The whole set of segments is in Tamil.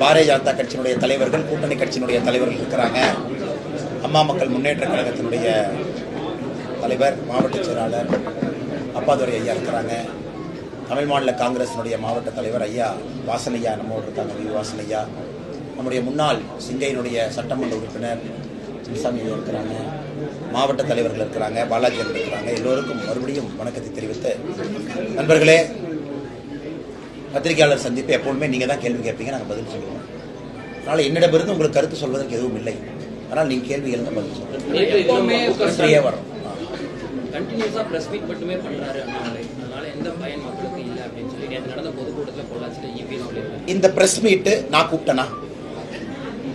பாரதிய ஜனதா கட்சியினுடைய தலைவர்கள், கூட்டணி கட்சியினுடைய தலைவர்கள் இருக்கிறாங்க. அம்மா மக்கள் முன்னேற்ற கழகத்தினுடைய தலைவர், மாவட்ட செயலாளர் அப்பாதுரை ஐயா இருக்கிறாங்க. தமிழ் மாநில காங்கிரசினுடைய மாவட்ட தலைவர் ஐயா வாசனையா நம்மோடு இருக்காங்க. வாசனையா நம்முடைய முன்னாள் சிங்கையினுடைய சட்டமன்ற உறுப்பினர் சின்னசாமி ஐயா இருக்கிறாங்க. மாவட்ட தலைவர்கள் இருக்கிறாங்க, பாலாஜி இருக்கிறாங்க. எல்லோருக்கும் மறுபடியும் வணக்கத்தை தெரிவித்து, நண்பர்களே, பத்திரிகையாளர் சந்திப்பு எப்போதுமே நீங்கள் தான் கேள்வி கேட்பீங்க, நாங்கள் பதில் சொல்லுவோம். அதனால் என்னிடமிருந்து உங்களுக்கு கருத்து சொல்வதற்கு எதுவும் இல்லை. ஆனால் நீங்கள் கேள்விகள் தான் பதில் சொல்லுங்கள். வரும் கண்டினியூஸா பிரஸ் மீட் மட்டுமே பண்றாரு அண்ணாமலை. அதனால எந்த பயன் மக்களுக்கு இல்லை அப்படின்னு சொல்லி நேற்று நடந்த பொதுக்கூட்டத்தில் பொள்ளாச்சியில் இபிஎஸ் சொல்லியிருக்காரு. இந்த பிரஸ் மீட்டு நான் கூப்பிட்டேனா?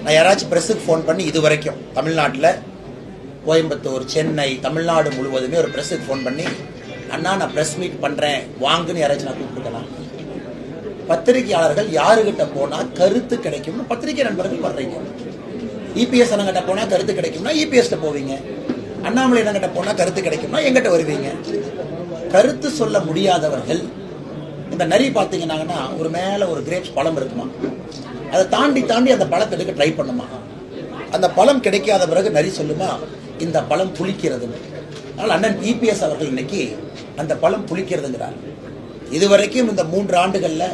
நான் யாராச்சும் பிரஸுக்கு ஃபோன் பண்ணி இது வரைக்கும் தமிழ்நாட்டில் கோயம்புத்தூர், சென்னை, தமிழ்நாடு முழுவதுமே ஒரு பிரஸுக்கு ஃபோன் பண்ணி அண்ணா நான் பிரஸ் மீட் பண்ணுறேன் வாங்குன்னு யாராச்சும் நான் கூப்பிட்டுருக்கேனா? பத்திரிகையாளர்கள் யாருகிட்ட போனால் கருத்து கிடைக்கும்னு பத்திரிகை நண்பர்கள் வர்றீங்க. இபிஎஸ் அண்ணங்கிட்ட போனால் கருத்து கிடைக்கும்னா இபிஎஸ்ட போவீங்க. அண்ணாமலை அண்ணங்கிட்ட போனால் கருத்து கிடைக்கும்னா எங்கிட்ட வருவீங்க. கருத்து சொல்ல முடியாதவர்கள் இந்த நரி பார்த்தீங்கன்னாங்கன்னா ஒரு மேலே ஒரு கிரேப்ஸ் பழம் இருக்குமா, அதை தாண்டி தாண்டி அந்த பழத்தை எடுக்க ட்ரை பண்ணுமா. அந்த பழம் கிடைக்காத பிறகு நரி சொல்லுமா இந்த பழம் புளிக்கிறதுன்னு. அதனால் அண்ணன் இபிஎஸ் அவர்கள் இன்னைக்கு அந்த பழம் புளிக்கிறதுங்கிறார். இதுவரைக்கும் இந்த 3 ஆண்டுகளில்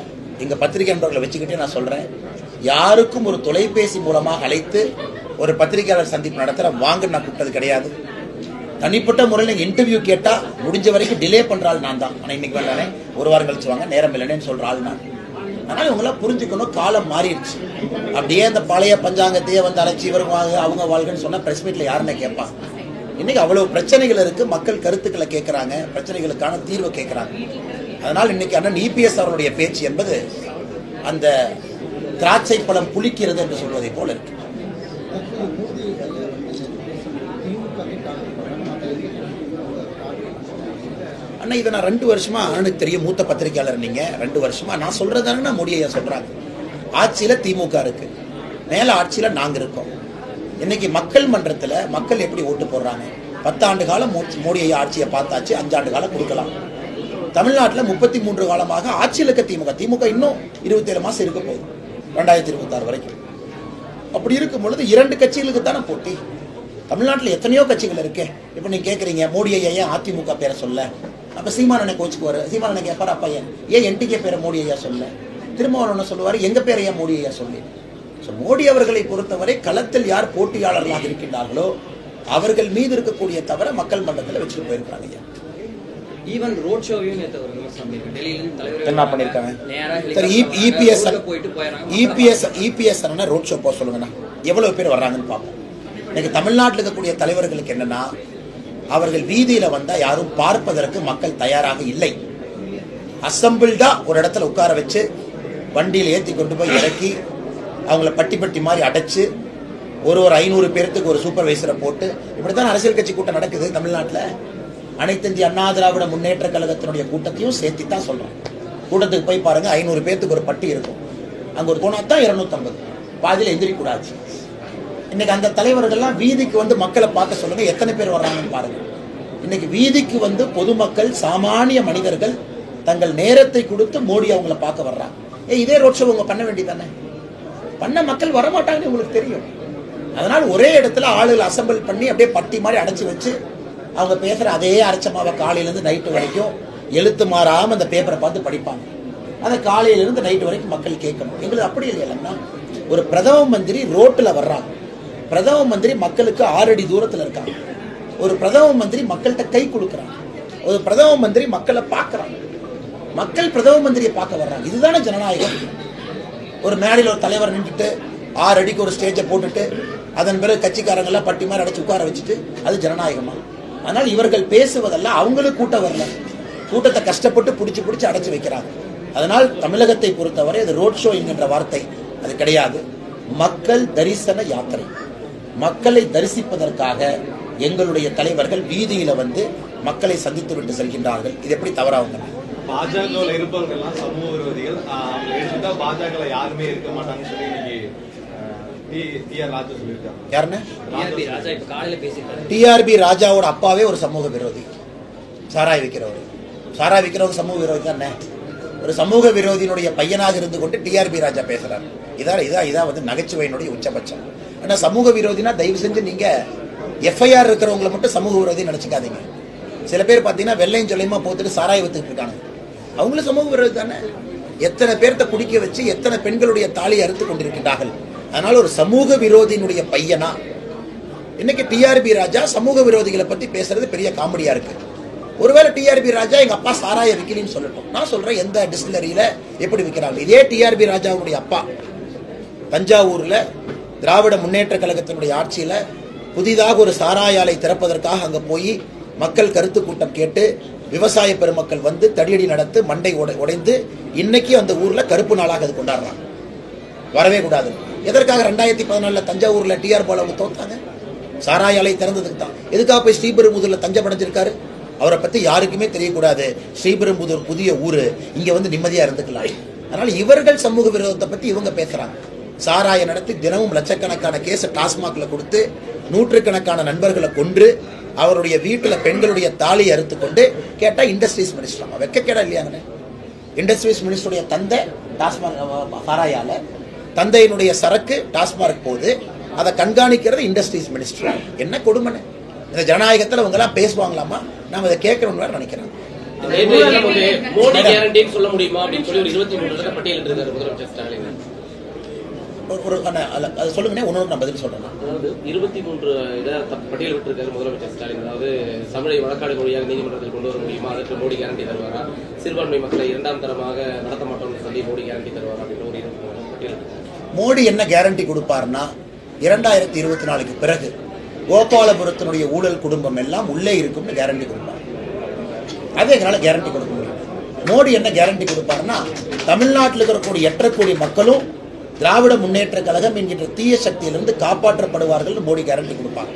எங்கள் பத்திரிகை நண்பர்களை வச்சுக்கிட்டே நான் சொல்கிறேன், யாருக்கும் ஒரு தொலைபேசி மூலமாக அழைத்து ஒரு பத்திரிகையாளர் சந்திப்பு நடத்துகிற வாங்க நான் கூப்பிட்டது கிடையாது. தனிப்பட்ட முறையில் இன்டர்வியூ கேட்டால் முடிஞ்ச வரைக்கும் டிலே பண்ணுற ஆள் நான் தான். ஆனால் இன்னைக்கு வேண்டானே, ஒரு வாரம் கழிச்சு வாங்க, நேரம் இல்லைன்னு சொல்கிற ஆள் நான். அதனால் இவங்களாம் புரிஞ்சுக்கணும், காலம் மாறிடுச்சு. அப்படியே அந்த பழைய பஞ்சாங்கத்தையே வந்து அழைச்சி இவங்க வாங்க அவங்க வாழ்கன்னு சொன்னால் ப்ரெஸ் மீட்டில் யாருன்னு கேட்பாங்க. இன்னைக்கு அவ்வளவு பிரச்சனைகள் இருக்குது, மக்கள் கருத்துக்களை கேட்குறாங்க, பிரச்சனைகளுக்கான தீர்வை கேட்குறாங்க. அதனால் இன்னைக்கு அண்ணன் இபிஎஸ் அவருடைய பேச்சு என்பது அந்த திராட்சை பழம் புளிக்கிறது என்று சொல்வதை போல இருக்கு. அண்ணா இதை நான் 2 வருஷமா அண்ணனுக்கு தெரியும், மூத்த பத்திரிகையாளர் நீங்க. 2 வருஷமா நான் சொல்றதான மோடி ஐயா சொல்றாங்க. ஆட்சியில திமுக இருக்கு, மேல ஆட்சியில நாங்க இருக்கோம். இன்னைக்கு மக்கள் மன்றத்துல மக்கள் எப்படி ஓட்டு போடுறாங்க? 10 ஆண்டு காலம் மோடி ஐயா ஆட்சியை பார்த்தாச்சு, 5 ஆண்டு காலம் கொடுக்கலாம். தமிழ்நாட்டில் 33 காலமாக ஆட்சியில் இருக்க திமுக இன்னும் 27 மாசம் இருக்க போகுது, 2026 வரைக்கும். அப்படி இருக்கும் பொழுது 2 கட்சிகளுக்கு தானே போட்டி. தமிழ்நாட்டில் எத்தனையோ கட்சிகள் இருக்கு. இப்போ நீங்க கேட்குறீங்க மோடி ஐயா ஏன் அதிமுக பேரை சொல்ல? அப்போ சீமானனை கோச்சுக்குவாரு. சீமானனை கேட்பாரு, அப்பா ஏன் என்டிகே பேரை மோடி ஐயா சொல்ல? திருமாவளவன் சொல்லுவார், எங்க பேரை ஏன் மோடி ஐயா சொல்லி? ஸோ மோடி அவர்களை பொறுத்தவரை களத்தில் யார் போட்டியாளர்களாக இருக்கின்றார்களோ அவர்கள் மீது இருக்கக்கூடிய தவிர மக்கள் மன்றத்தில் வச்சுட்டு போயிருக்கிறாங்க ஐயா. ஈவன் ரோட் ஷோவையும் நேற்று ஒரு விமர்சனம் பண்ணிருக்காங்க. டெல்லியில தலைவர் என்ன பண்ணிருக்காங்க? சரி, இபிஎஸ் ரோட் ஷோ போக சொல்லுங்கண்ணா, எவ்வளவு பேர் வர்றாங்கன்னு பார்ப்போம். இன்னைக்கு தமிழ்நாட்டில் இருக்கக்கூடிய தலைவர்களுக்கு என்னன்னா, அவர்கள் வீதியில வந்தா யாரும் பார்ப்பதற்கு மக்கள் தயாராக இல்லை. அசம்பிள்டா ஒரு இடத்துல உட்கார வச்சு வண்டியில் ஏற்றி கொண்டு போய் இறக்கி அவங்கள பட்டி மாதிரி அடைச்சு ஒரு 500 பேருக்கு ஒரு சூப்பர்வைசரை போட்டு இப்படித்தான் அரசியல் கட்சி கூட்டம் நடக்குது தமிழ்நாட்டில். அனைத்து இந்திய அண்ணா திராவிட முன்னேற்ற கழகத்தினுடைய கூட்டத்தையும் சேர்த்து தான் சொல்றோம். கூட்டத்துக்கு போய் பாருங்க, 500 பேருக்கு ஒரு பட்டி இருக்கும். அங்க ஒரு போனா தான் 250, பாதியில் எந்திரிக்கூடாது. இன்னைக்கு அந்த தலைவர்கள்லாம் வீதிக்கு வந்து மக்களை பார்க்க சொல்லுங்க, எத்தனை பேர் வர்றாங்கன்னு பாருங்க. இன்னைக்கு வீதிக்கு வந்து பொதுமக்கள், சாமானிய மனிதர்கள் தங்கள் நேரத்தை கொடுத்து மோடி அவங்கள பார்க்க வர்றாங்க. இதே ரோட் ஷோ உங்க பண்ண வேண்டியதானே? பண்ண மக்கள் வரமாட்டாங்கன்னு உங்களுக்கு தெரியும். அதனால ஒரே இடத்துல ஆளுகளை அசம்பிள் பண்ணி அப்படியே பட்டி மாதிரி அடைச்சு வச்சு அவங்க பேசுற அதே அரைச்சமாவை காலையிலேருந்து நைட்டு வரைக்கும் எழுத்து மாறாம அந்த பேப்பரை பார்த்து படிப்பாங்க. அதை காலையிலிருந்து நைட்டு வரைக்கும் மக்கள் கேட்கணும். எங்களுக்கு அப்படி இல்லைன்னா, ஒரு பிரதம மந்திரி ரோட்டில் வர்றாங்க, பிரதம மந்திரி மக்களுக்கு 6 அடி தூரத்தில் இருக்காங்க, ஒரு பிரதம மந்திரி மக்கள்கிட்ட கை கொடுக்குறாங்க, ஒரு பிரதம மந்திரி மக்களை பார்க்குறாங்க, மக்கள் பிரதம மந்திரியை பார்க்க வர்றாங்க. இதுதானே ஜனநாயகம். ஒரு மேடையில் ஒரு தலைவர் நின்றுட்டு 6 அடிக்கு ஒரு ஸ்டேஜை போட்டுட்டு அதன் பிறகு கட்சிக்காரங்கெல்லாம் பட்டி மாதிரி அடைச்சு உட்கார வச்சுட்டு அது ஜனநாயகமா? அதனால் இவர்கள் பேசுவதெல்லாம் அவங்களுக்கு கூட்டம் வரல, கூட்டத்தை கஷ்டப்பட்டு பிடிச்சி அடைச்சு வைக்கிறாங்க. அதனால் தமிழகத்தை பொறுத்தவரை அது ரோட் ஷோ என்கின்ற வார்த்தை அது கிடையாது. மக்கள் தரிசன யாத்திரை. மக்களை தரிசிப்பதற்காக எங்களுடைய தலைவர்கள் வீதியில வந்து மக்களை சந்தித்து விட்டு செல்கின்றார்கள். இது எப்படி தவறாகுங்க? பாஜக இருப்பவர்கள் எல்லாம் சமூக விரோதிகள், பாஜக யாருமே இருக்க மாட்டாங்கன்னு சொல்லி டிஆர்பி ராஜாவோட அப்பாவே ஒரு சமூக விரோதி, சாராய் விற்கிறவர். சாராய் விற்கிறவங்க சமூக விரோதி தானே? ஒரு சமூக விரோதியினுடைய பையனாக இருந்து கொண்டு டிஆர்பி ராஜா பேசுறாரு. இதான் வந்து நகைச்சுவையினுடைய உச்சபட்சம். ஆனா சமூக விரோதினா தயவு செஞ்சு நீங்க எஃப்ஐஆர் இருக்கிறவங்களை மட்டும் சமூக விரோதி நினைச்சுக்காதீங்க. சில பேர் பாத்தீங்கன்னா வெள்ளையும் சொல்லியமா போத்துட்டு சாராய வித்துட்டு இருக்காங்க, அவங்களும் சமூக விரோதி தானே. எத்தனை பேர்த்த குடிக்க வச்சு எத்தனை பெண்களுடைய தாலியை அறுத்து கொண்டிருக்கின்றார்கள். அதனால ஒரு சமூக விரோதியினுடைய பையனா இன்னைக்கு டிஆர்பி ராஜா சமூக விரோதிகளை பத்தி பேசுறது பெரிய காமெடியா இருக்கு. ஒருவேளை டிஆர்பி ராஜா எங்க அப்பா சாராய விக்கலின்னு சொல்லட்டும், நான் சொல்றேன் எந்த டிஸ்டிலரியில எப்படி விற்கிறாங்க. இதே டிஆர்பி ராஜாவுடைய அப்பா தஞ்சாவூர்ல திராவிட முன்னேற்ற கழகத்தினுடைய ஆட்சியில புதிதாக ஒரு சாராய ஆலை திறப்பதற்காக அங்க போய் மக்கள் கருத்து கூட்டம் கேட்டு விவசாய பெருமக்கள் வந்து தடியடி நடத்து மண்டை உடைந்து இன்னைக்கு அந்த ஊர்ல கருப்பு நாளாக அது கொண்டாடுறாங்க. வரவே கூடாது. எதற்காக 2014 தஞ்சாவூர்ல டிஆர் பாலு தோத்தாங்க? சாராய ஆலை திறந்ததுக்கு தான். எதுக்காக போய் ஸ்ரீபெரும்புதூர்ல தஞ்சம் அடைஞ்சிருக்காரு? அவரை பத்தி யாருக்குமே தெரியக்கூடாது. ஸ்ரீபெரும்புதூர் புதிய ஊரு, இங்க வந்து நிம்மதியா இருந்துக்கலாம். அதனால இவர்கள் சமூக விரோதத்தை பத்தி இவங்க பேசுறாங்க. சாராய நடத்தி தினமும் லட்சக்கணக்கான கேஸ் டாஸ்மாக்ல கொடுத்து நூற்றுக்கணக்கான நண்பர்களை கொன்று அவருடைய வீட்டுல பெண்களுடைய தாலியை அறுத்து கொண்டு கேட்டா இண்டஸ்ட்ரீஸ் மினிஸ்டர் வெக்கக்கேடா இல்லையாங்க? இண்டஸ்ட்ரீஸ் மினிஸ்டருடைய தந்தை டாஸ்மாக் சாராயால தந்தையினுடைய சரக்கு டாஸ்மாக் போகுது, அதை கண்காணிக்கிறது இண்டஸ்ட்ரீஸ் மினிஸ்டர். என்ன கொடுமை! இந்த ஜனநாயகத்தில் அவங்க எல்லாம் பேசுவாங்களாமா? நாம இதை கேட்கணும்னு நினைக்கிறேன். மோடி கேரண்டின்னு சொல்ல முடியுமா அப்படின்னு சொல்லி ஒரு 23 பட்டியலிட்டு இருக்காரு முதலமைச்சர் ஸ்டாலின். அது சொல்லுங்க, ஒன்னொரு நான் பதில் சொல்றேன். அதாவது 23 பட்டியல் விட்டுருக்காரு முதலமைச்சர் ஸ்டாலின். அதாவது தமிழை வழக்காடு மொழியாக நீதிமன்றத்தில் கொண்டு வர முடியுமா, அதற்கு மோடி கேரண்டி தருவாரா, சிறுபான்மை மக்களை 2ஆம் தரமாக நடத்த மாட்டோம்னு சொல்லி மோடி கேரண்டி தருவாரா அப்படின்னு ஒரு 23 பட்டியல். மோடி என்ன கேரண்டி கொடுப்பாருன்னா 2024க்கு பிறகு கோபாலபுரத்தினுடைய ஊழல் குடும்பம் எல்லாம் உள்ளே இருக்கும்னு கேரண்டி கொடுப்பார். அது எங்களால கேரண்டி கொடுக்க முடியும். மோடி என்ன கேரண்டி கொடுப்பாருன்னா தமிழ்நாட்டில் இருக்கக்கூடிய 8 கோடி மக்களும் திராவிட முன்னேற்ற கழகம் என்கின்ற தீய சக்தியிலிருந்து காப்பாற்றப்படுவார்கள் மோடி கேரண்டி கொடுப்பாங்க.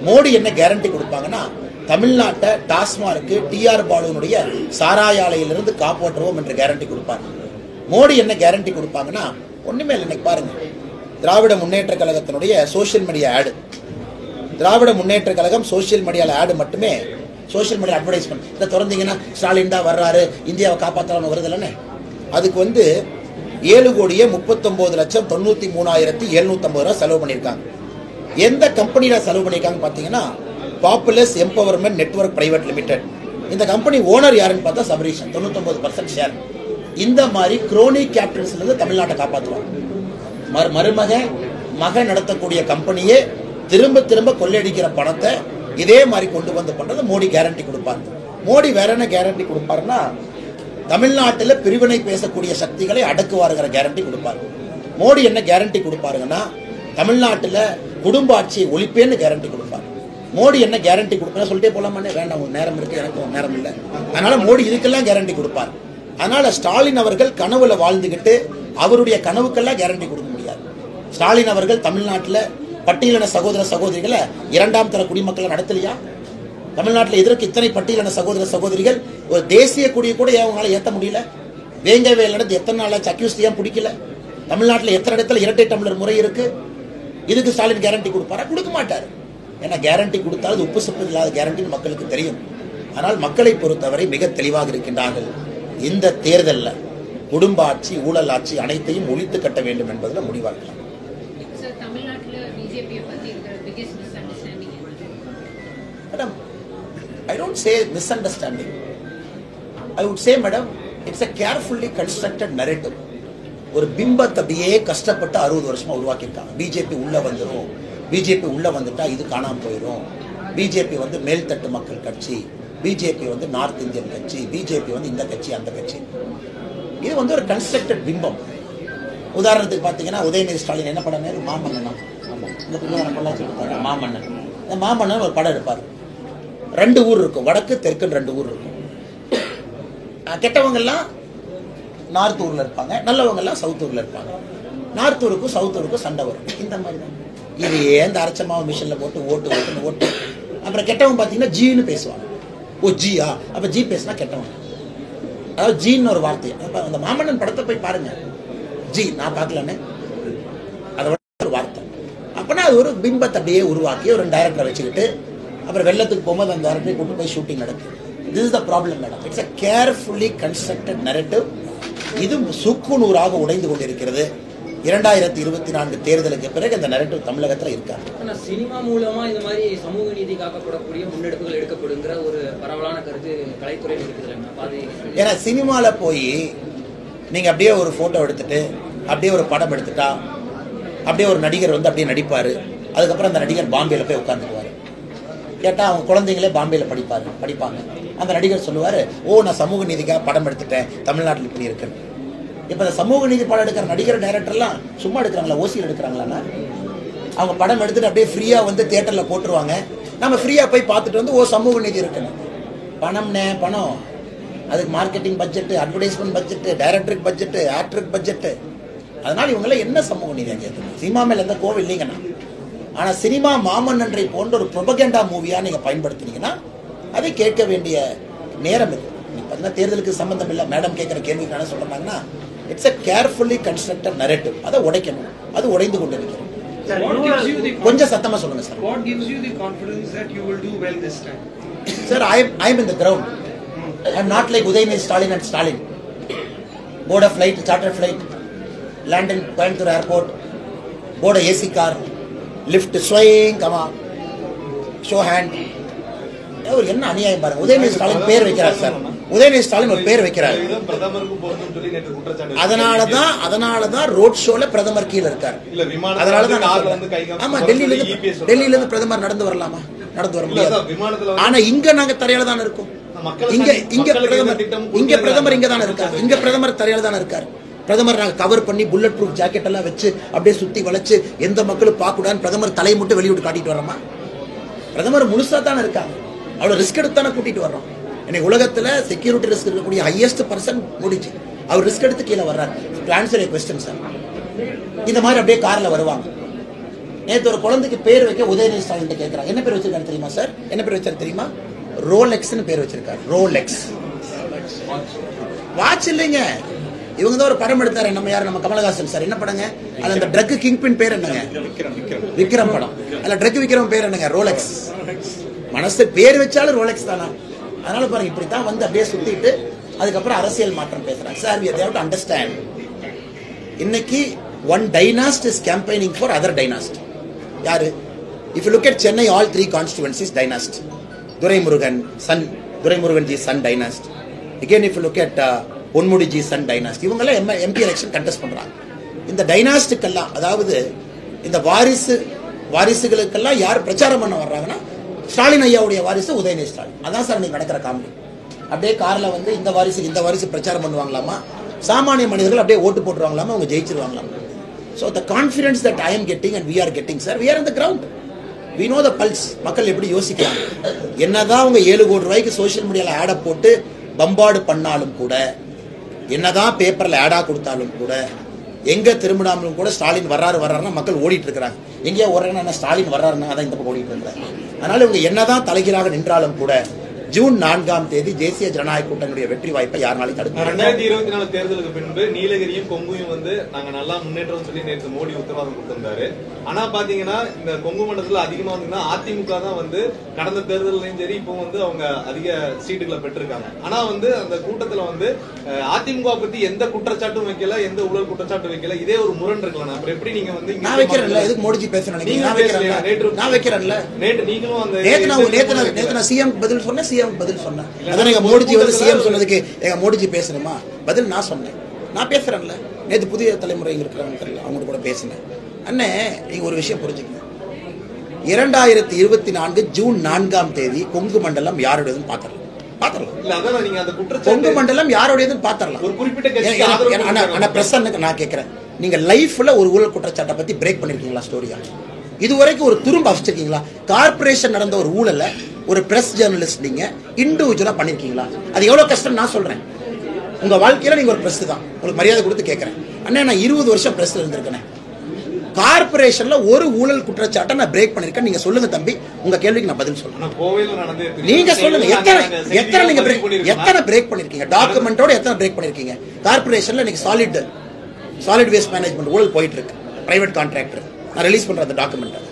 மோடி என்ன கேரண்டி கொடுப்பாங்கன்னா தமிழ்நாட்டை டாஸ்மார்க்கு டிஆர் பாலுனுடைய சாராய ஆலையிலிருந்து காப்பாற்றுவோம் என்று கேரண்டி கொடுப்பாங்க. மோடி என்ன கேரண்டி கொடுப்பாங்கன்னா ஒண்ணுமே இல்லை. இன்னைக்கு பாருங்க, திராவிட முன்னேற்ற கழகத்தினுடைய சோசியல் மீடியா ஆடு, திராவிட முன்னேற்ற கழகம் சோசியல் மீடியால ஆடு மட்டுமே, சோசியல் மீடியா அட்வர்டைஸ்மெண்ட் இதை திறந்தீங்கன்னா ஸ்டாலின் தான் வர்றாரு, இந்தியாவை காப்பாற்றலாம்னு வருது இல்லைன்னு. அதுக்கு வந்து 7,39,93,750 ரூபாய் செலவு பண்ணியிருக்காங்க. எந்த கம்பெனியில செலவு பண்ணியிருக்காங்க பார்த்தீங்கன்னா populous empowerment network private limited. இந்த கம்பெனி ஓனர் யாருன்னு பார்த்தா சபரீஷன், 99% ஷேர். இந்த மாதிரி குரோனி கேபிட்டல்ஸ்ல இருந்து தமிழ்நாட்டை காப்பாற்றுவாங்க. மகன் நடத்தக்கூடிய கம்பெனியே திரும்ப திரும்ப கொள்ளையடிக்கிற பணத்தை இதே மாதிரி கொண்டு வந்து பண்றது மோடி கேரண்டி கொடுப்பாரு. மோடி வேற என்ன கேரண்டி கொடுப்பாருன்னா தமிழ்நாட்டில் பிரிவினை பேசக்கூடிய சக்திகளை அடக்குவாருங்கிற கேரண்டி கொடுப்பாரு. மோடி என்ன கேரண்டி கொடுப்பாருங்கன்னா தமிழ்நாட்டில் குடும்ப ஆட்சியை ஒழிப்பேன்னு கேரண்டி கொடுப்பாரு. மோடி என்ன கேரண்டி கொடுப்பா சொல்லிட்டே போலாமே, வேண்டாம், உங்க நேரம் இருக்கு, எனக்கு நேரம் இல்லை. அதனால மோடி இதுக்கெல்லாம் கேரண்டி கொடுப்பார். அதனால ஸ்டாலின் அவர்கள் கனவுல வாழ்ந்துகிட்டு அவருடைய கனவுக்கெல்லாம் கேரண்டி கொடுக்க முடியாது. ஸ்டாலின் அவர்கள் தமிழ்நாட்டில் பட்டியலின சகோதர சகோதரிகளை 2ஆம் தர குடிமக்களை நடத்தலையா? தமிழ்நாட்டில் எதற்கு இத்தனை பட்டியலின சகோதர சகோதரிகள்? ஒரு தேசிய கொடியை கூட அவங்களால ஏற்ற முடியல. வேங்கவேல் நடந்து எத்தனை நாள் அக்யூஸ்ட் ஏன் பிடிக்கல? தமிழ்நாட்டில் எத்தனை இடத்துல இரட்டை டம்ளர் முறை இருக்கு? இதுக்கு ஸ்டாலின் கேரண்டி கொடுப்பாரா? கொடுக்க மாட்டார். ஏன்னா கேரண்டி கொடுத்தால் உப்பு சப்பு இல்லாத கேரண்டின்னு மக்களுக்கு தெரியும். ஆனால் மக்களை பொறுத்தவரை மிக தெளிவாக இருக்கின்றார்கள். இந்த தேர்தலில் குடும்ப ஆட்சி, ஊழல் ஆட்சி அனைத்தையும் ஒழித்து கட்ட வேண்டும் என்பதில் முடிவாக்கலாம். Madam, I don't say misunderstanding. I would say, madam, it's a carefully constructed narrative. ஒரு பிம்பத்தை அப்படியே கஷ்டப்பட்டு 60 வருஷமா உருவாக்கியிருக்காங்க. பிஜேபி உள்ள வந்துடும், பிஜேபி உள்ள வந்துட்டா இது காணாம போயிடும், பிஜேபி வந்து மேல்தட்டு மக்கள் கட்சி, பிஜேபி வந்து நார்த் இந்தியன் கட்சி, பிஜேபி வந்து இந்த கட்சி அந்த கட்சி. இது வந்து ஒரு கன்ஸ்ட்ரக்டட் பிம்பம். உதாரணத்துக்கு பார்த்தீங்கன்னா உதயநிதி ஸ்டாலின் என்ன படம் மாமன்னனா, இந்த பொள்ளாச்சி மாமன்னன். இந்த மாமன்னன் ஒரு படம் எடுப்பார். 2 ஊர் இருக்கும், வடக்கு தெற்குன்னு 2 ஊர் இருக்கும். கெட்டவங்க எல்லாம் நார்த் ஊர்ல இருப்பாங்க, நல்லவங்க எல்லாம் சவுத் ஊர்ல இருப்பாங்க. நார்த் ஊருக்கும் சவுத் ஊருக்கும் சண்டை வரும். இந்த மாதிரி தான் இது ஏன் அரைச்சமாவை மிஷின்ல போட்டு ஓட்டு ஓட்டுன்னு ஓட்டு. அப்புறம் கெட்டவங்க பார்த்தீங்கன்னா ஜீன்னு பேசுவாங்க. ஓ ஜியா, அப்ப ஜி பேசினா கெட்டவங்க. அதாவது ஜீன்னு ஒரு வார்த்தை. அந்த மாமன்னன் படத்தை போய் பாருங்க, ஜி நான் பார்க்கலன்னு அதோட ஒரு வார்த்தை. அப்பனா அது ஒரு பிம்பத்தை அப்படியே உருவாக்கி ஒரு டைரக்டரை வச்சுக்கிட்டு அப்புறம் வெள்ளத்துக்கு போகும்போது அந்த டைரக்டரை கூட்டு போய் ஷூட்டிங் நடக்குது. This is the problem, madam. It's a carefully constructed narrative இது சுக்குநூறாக உடைந்து கொண்டிருக்கிறது. 2024 தேர்தலுக்கு பிறகு இந்த நரேட்டிவ் தமிழகத்தில் இருக்காங்க. சினிமா மூலமா இந்த மாதிரி சமூக நீதி காக்கப்படக்கூடிய முன்னெடுப்புகள் எடுக்கப்படுங்கிற ஒரு பரவலான கருத்து கலைத்துறையில் இருக்குது. ஏன்னா சினிமாவில் போய் நீங்க அப்படியே ஒரு போட்டோ எடுத்துட்டு அப்படியே ஒரு படம் எடுத்துட்டா அப்படியே ஒரு நடிகர் வந்து அப்படியே நடிப்பாரு. அதுக்கப்புறம் அந்த நடிகர் பாம்பேல போய் உட்காந்துக்குவாரு. கேட்டா அவங்க குழந்தைங்களே பாம்பேல படிப்பாங்க. அந்த நடிகர் சொல்லுவாரு, ஓ நான் சமூக நீதிக்காக படம் எடுத்துட்டேன், தமிழ்நாட்டில் இப்படி இருக்கு. இப்ப இந்த சமூக நீதி படம் எடுக்கிற நடிகர் டைரக்டர்லாம் சும்மா எடுக்கிறாங்களா, ஓசியில் எடுக்கிறாங்களா? அவங்க படம் எடுத்துட்டு அப்படியே ஃப்ரீயா வந்து தியேட்டர்ல போட்டுருவாங்க. நம்ம ஃப்ரீயா போய் பார்த்துட்டு வந்து ஓ சமூக நீதி இருக்குன்னு. பணம் அதுக்கு மார்க்கெட்டிங் பட்ஜெட், அட்வர்டைஸ்மெண்ட் பட்ஜெட், டைரக்டருக்கு பட்ஜெட், ஆக்டருக்கு பட்ஜெட். அதனால இவங்கள என்ன சமூக நீதியாக கேட்கணும்? சினிமா மேல எந்த கோவில் இல்லைங்கண்ணா. ஆனா சினிமா மாமன்னன்றை போன்ற ஒரு ப்ரொபகண்டா மூவியா நீங்க பயன்படுத்தினீங்கன்னா அதை கேட்க வேண்டிய நேரம் இது. இப்ப தேர்தலுக்கு சம்பந்தம் இல்லை, மேடம் கேட்கிற கேள்விக்கு என்ன சொல்றாங்கன்னா, it's a carefully constructed narrative. அதை உடைக்கணும். அது உடைந்து கொண்டிருக்கிறது. கொஞ்சம் சத்தமா சொல்லுங்க sir. What gives you the confidence that you will do well this time? Sir, I am in the ground. I am not like Udayamani Stalin and Stalin. Board a flight, charter flight, land in Coimbatore airport, board a AC car, lift swing, come on, show hand. ஒரு என்ன அநியாயம் பாருங்க. உதயநிதி ஸ்டாலின் பேர் வைக்கிறார் சார். உதயநிதி ஸ்டாலின் ஒரு பேர் வைக்கிறார். அதனாலதான் ரோட் ஷோல பிரதமர் கீழ இருக்கார். அதனாலதான் ஆமா, டெல்லியில இருந்து பிரதமர் நடந்து வரலாமா? நடந்து வர முடியாது. ஆனா இங்க நாங்க தரையில தானே இருக்கோம். இங்க பிரதமர் இங்க தானே இருக்காரு. இங்க பிரதமர் தரையில தானே இருக்காரு. பிரதமர் நாங்க கவர் பண்ணி புல்லட் ப்ரூஃப் ஜாக்கெட் எல்லாம் வச்சு அப்படியே சுத்தி வளைச்சு எந்த மக்களும் பார்க்க கூடாதுன்னு பிரதமர் தலை மட்டும் வெளியிட்டு காட்டிட்டு வரோமா? பிரதமர் முழுசா தானே இருக்காங்க. அவ்வளவு ரிஸ்க் எடுத்து தானே கூட்டிட்டு வர்றோம். இன்னைக்கு உலகத்துல செக்யூரிட்டி ரிஸ்க் இருக்கக்கூடிய ஹையஸ்ட் பர்சன் முடிச்சு அவர் ரிஸ்க் எடுத்து கீழே வர்றாரு. Answer question sir. இந்த மாதிரி அப்படியே கார்ல வருவாங்க. நேற்று ஒரு குழந்தைக்கு பேர் வைக்க உதயநிதி ஸ்டாலின் கேட்கிறாங்க. என்ன பேர் வச்சிருக்காரு தெரியுமா சார்? என்ன பேர் வச்சாரு தெரியுமா? ரோலெக்ஸ்னு பேர் வச்சிருக்காரு. ரோலெக்ஸ் வாட்ச் இல்லைங்க. இவங்க தான் ஒரு படம் எடுத்தாரு. நம்ம யாரு? நம்ம கமலஹாசன் சார். என்ன படங்க அது? அந்த ட்ரக் கிங் பின் பேர் என்னங்க? விக்ரம் படம். அதுல ட்ரக் விக்ரம் பேர் என்னங்க? ரோலெக்ஸ். மனசு பேர் வச்சாலும் ரோலெக்ஸ் தானா? அதனால பாருங்க, இப்படித்தான் வந்து அப்படியே சுத்திட்டு அதுக்கப்புறம் அரசியல் மாற்றம் பேசுறாங்க. Sir, we have to understand. இன்னைக்கு one dynasty is campaigning for other dynasty. யாரு? If you look at Chennai, all 3 constituencies dynasty. Duraimurugan ji son dynasty. Again, if you look at Ponmudi ji son dynasty. இவங்க எல்லாம் MP எலெக்ஷன் கண்டெஸ்ட் பண்றாங்க. இந்த டைனாஸ்டிக்கெல்லாம், அதாவது இந்த வாரிசுகளுக்கெல்லாம் யார் பிரச்சாரம் பண்ண வர்றாங்கன்னா, ஸ்டாலின் ஐயாவுடைய வாரிசு உதயநிதி ஸ்டாலின். அதான் சார் நீங்க நடக்கிற காமெடி. அப்படியே கார்ல வந்து இந்த வாரிசு பிரச்சாரம் பண்ணுவாங்களாமா, சாமானிய மனிதர்கள் அப்படியே ஓட்டு போட்டுருவாங்களாமா, அவங்க ஜெயிச்சிருவாங்களாமா. So the confidence that I am getting and we are getting, sir, we are on the ground. We know the pulse. மக்கள் எப்படி யோசிக்கிறாங்க. என்னதான் அவங்க 7 கோடி ரூபாய்க்கு சோசியல் மீடியால ஆட போட்டு பம்பாடு பண்ணாலும் கூட, என்னதான் பேப்பர்ல ஆடா கொடுத்தாலும் கூட, எங்க திரும்பினாலும் கூட ஸ்டாலின் வர்றாருன்னா மக்கள் ஓடிட்டு இருக்கிறாங்க. எங்கேயா ஓடுறாங்கன்னா ஸ்டாலின் வர்றாருன்னா அதான் இந்த பக்கம் ஓடிட்டு இருக்கிறாங்க. அதனால இவங்க என்னதான் தலைகீழாக நின்றாலும் கூட ஜூன் 4ஆம் தேதி தேசிய ஜனநாயக கூட்டணியுடைய வெற்றி வாய்ப்பை யாருனாலும் தடுக்க. 2024 தேர்தலுக்கு பின்பு நீலகிரியும் கொங்குயும் வந்து நாங்க நல்லா முன்னேற்றம் சொல்லி நேற்று மோடி உத்தரவாதம் கொடுத்திருந்தாரு. ஆனா பாத்தீங்கன்னா இந்த கொங்கு மண்டலத்துல அதிகமா வந்து அதிமுக தான் வந்து கடந்த தேர்தலையும் சரி இப்போ வந்து அவங்க அதிக சீட்டுகளை பெற்றிருக்காங்க. ஆனா வந்து அந்த கூட்டத்துல வந்து அதிமுக பத்தி எந்த குற்றச்சாட்டும் வைக்கல, எந்த ஊழல் குற்றச்சாட்டும் வைக்கல. இதே ஒரு முரண் இருக்கலாம். அப்புறம் எப்படி நீங்க வந்து நான் வைக்கிறேன்ல, எதுக்கு மோடிஜி பேசுறேன்? நான் வைக்கிறேன்ல. நேற்று நீங்களும் அந்த நேத்து நான் சிஎம் பதில் சொன்னேன். பதில் சொன்னேன். அதான் எங்க மோடிஜி வந்து சிஎம் சொன்னதுக்கு எங்க மோடிஜி பேசணுமா? பதில் நான் சொன்னேன். நான் பேசுறேன்ல. நேற்று புதிய தலைமுறை இருக்கிறாங்க தெரியல, அவங்க கூட பேசினேன். அண்ணே, நீங்க ஒரு விஷயம் புரிஞ்சுக்கணும். 2024 ஜூன் 4ஆம் தேதி கொங்கு மண்டலம் யாருடையதுன்னு பாத்திரலாம். கொங்கு மண்டலம் யாருடையதுன்னு பாத்திரலாம். ஒரு குறிப்பிட்ட பிரசன்னுக்கு நான் கேட்கிறேன், நீங்க லைஃப்ல ஒரு ஊழல் குற்றச்சாட்டை பத்தி பிரேக் பண்ணிருக்கீங்களா? ஸ்டோரியா இதுவரைக்கும் ஒரு துரும்ப வச்சிருக்கீங்களா? கார்பரேஷன் நடந்த ஒரு ஊழல ஒரு பிரஸ் ஜேர்னலிஸ்ட் நீங்க இண்டிவிஜுவலா பண்ணிருக்கீங்களா? அது எவ்வளவு கஷ்டம் நான் சொல்றேன். உங்க வாழ்க்கையில நீங்க ஒரு பிரஸ் தான், உங்களுக்கு மரியாதை கொடுத்து கேட்கிறேன். அண்ணா, நான் 20 வருஷம் பிரஸ்ல இருந்திருக்கேன். கார்பரேஷன்ல ஒரு ஊழல் குற்றச்சாட்டை நான் பிரேக் பண்ணிருக்கேன். நீங்க சொல்லுங்க தம்பி, உங்க கேள்விக்கு நான் பதில் சொல்றேன். நீங்க சொல்லுங்க, எத்தனை பிரேக் பண்ணிருக்கீங்க? டாக்குமெண்டோட எத்தனை பிரேக் பண்ணிருக்கீங்க? கார்பரேஷன்ல இன்னைக்கு சாலிட் வேஸ்ட் மேனேஜ்மெண்ட் ஊழல் போயிட்டு இருக்கு. பிரைவேட் கான்ட்ராக்டர் நான் ரிலீஸ் பண்ற அந்த டாக்குமெண்ட்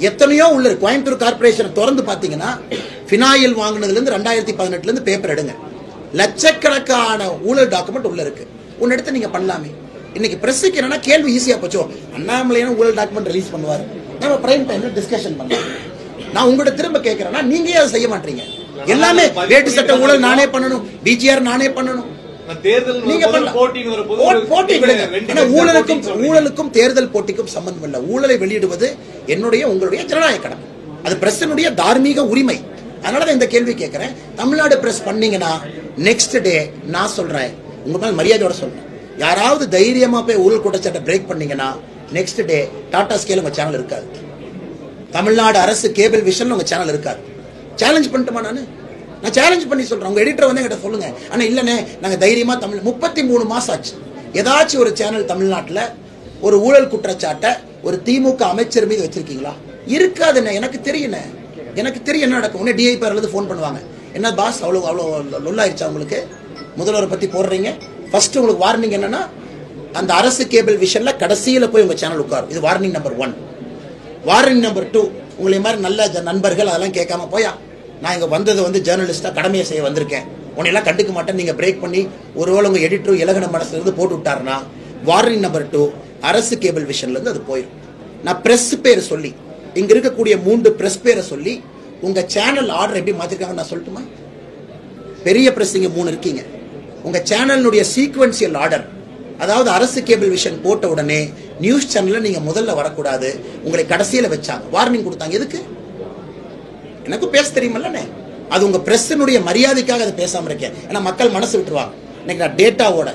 எத்தனையோ உள்ள இருக்கு. கோயம்புத்தூர் கார்பரேஷன் திறந்து பாத்தீங்கன்னா பினாயில் வாங்கினதுல இருந்து 2018 பேப்பர் எடுங்க, லட்சக்கணக்கான ஊழல் டாக்குமெண்ட் உள்ள இருக்கு. ஒன்னு எடுத்து நீங்க பண்ணலாமே. இன்னைக்கு பிரஸுக்கு என்னன்னா கேள்வி ஈஸியா போச்சோ, அண்ணாமலையான ஊழல் டாக்குமெண்ட் ரிலீஸ் பண்ணுவாரு, நம்ம பிரைம் டைம்ல டிஸ்கஷன் பண்ணலாம். நான் உங்கள்கிட்ட திரும்ப கேட்கிறேன்னா நீங்க அதை செய்ய மாட்டீங்க. எல்லாமே வேட்டு சட்ட ஊழல் நானே பண்ணணும், டிஜிஆர் நானே பண்ணணும். நீங்க போட்டி விடுங்க. ஊழலுக்கும் தேர்தல் போட்டிக்கும் சம்பந்தம் இல்லை. ஊழலை வெளியிடுவது என்னுடைய உங்களுடைய ஜனநாயக கடமை, அது பிரஸினுடைய தார்மீக உரிமை. அதனாலதான் இந்த கேள்வி கேட்கிறேன். தமிழ்நாடு பிரஸ் பண்ணீங்கன்னா நெக்ஸ்ட் டே நான் சொல்றேன், உங்க மேல மரியாதையோட சொல்றேன், யாராவது தைரியமா போய் ஊழல் குற்றச்சாட்டை பிரேக் பண்ணீங்கன்னா நெக்ஸ்ட் டே டாடா ஸ்கேல் உங்க சேனல் இருக்காது, தமிழ்நாடு அரசு கேபிள் விஷன் உங்க சேனல் இருக்காது. சேலஞ்ச் பண்ணிட்டுமா? நான் சேலஞ்ச் பண்ணி சொல்றேன். உங்க எடிட்டர் வந்து என்கிட்ட சொல்லுங்க, ஆனா இல்லனே நாங்க தைரியமா தமிழ் 33 மாசம் ஆச்சு, ஏதாச்சும் ஒரு சேனல் தமிழ்நாட்டில் ஒரு ஊழல் குற்றச்சாட்டை ஒரு திமுக அமைச்சர் மீது வச்சிருக்கீங்களா? இருக்காதுண்ணே. எனக்கு தெரியும் என்ன நடக்கும். உடனே டிஐபி ஃபோன் பண்ணுவாங்க, என்ன பாஸ் அவ்வளோ லொல்லாயிருச்சா உங்களுக்கு, முதல்வரை பத்தி போடுறீங்க. ஃபர்ஸ்ட் உங்களுக்கு வார்னிங் என்னன்னா, அந்த அரசு கேபிள் விஷன்ல கடைசியில போய் உங்க சேனல் உட்காரும். இது வார்னிங் நம்பர் 1. வார்னிங் நம்பர் 2, உங்களை மாதிரி நல்ல நண்பர்கள் அதெல்லாம் கேட்காம போயா, நான் இங்க வந்தது வந்து ஜேர்னலிஸ்டா கடமையை செய்ய வந்திருக்கேன், உன்னையெல்லாம் கண்டுக்க மாட்டேன், நீங்க பிரேக் பண்ணி ஒருவேளை உங்க எடிட்டர் இலகன மனசுல இருந்து போட்டு விட்டாருன்னா வார்னிங் நம்பர் 2 அரசு கேபிள் விஷன்ல இருந்து அது போயிடும். நான் பிரஸ் பேர் சொல்லி, இங்க இருக்கக்கூடிய 3 பிரஸ் பேரை சொல்லி உங்க சேனல் ஆர்டர் எப்படி மாத்திருக்காங்க நான் சொல்லட்டுமா? பெரிய பிரஸ் இங்க 3 இருக்கீங்க, உங்க சேனலுடைய சீக்வென்சியல் ஆர்டர், அதாவது அரசு கேபிள் விஷன் போட்ட உடனே நியூஸ் சேனல்ல நீங்க முதல்ல வரக்கூடாது, உங்களை கடைசியில வச்சாங்க, வார்னிங் கொடுத்தாங்க. எதுக்கு? எனக்கு பேச தெரியுமல்ல, அது உங்க பிரஸ்னுடைய மரியாதைக்காக அதை பேசாம இருக்கேன். ஏன்னா மக்கள் மனசு விட்டுருவாங்க. இன்னைக்கு நான் டேட்டாவோட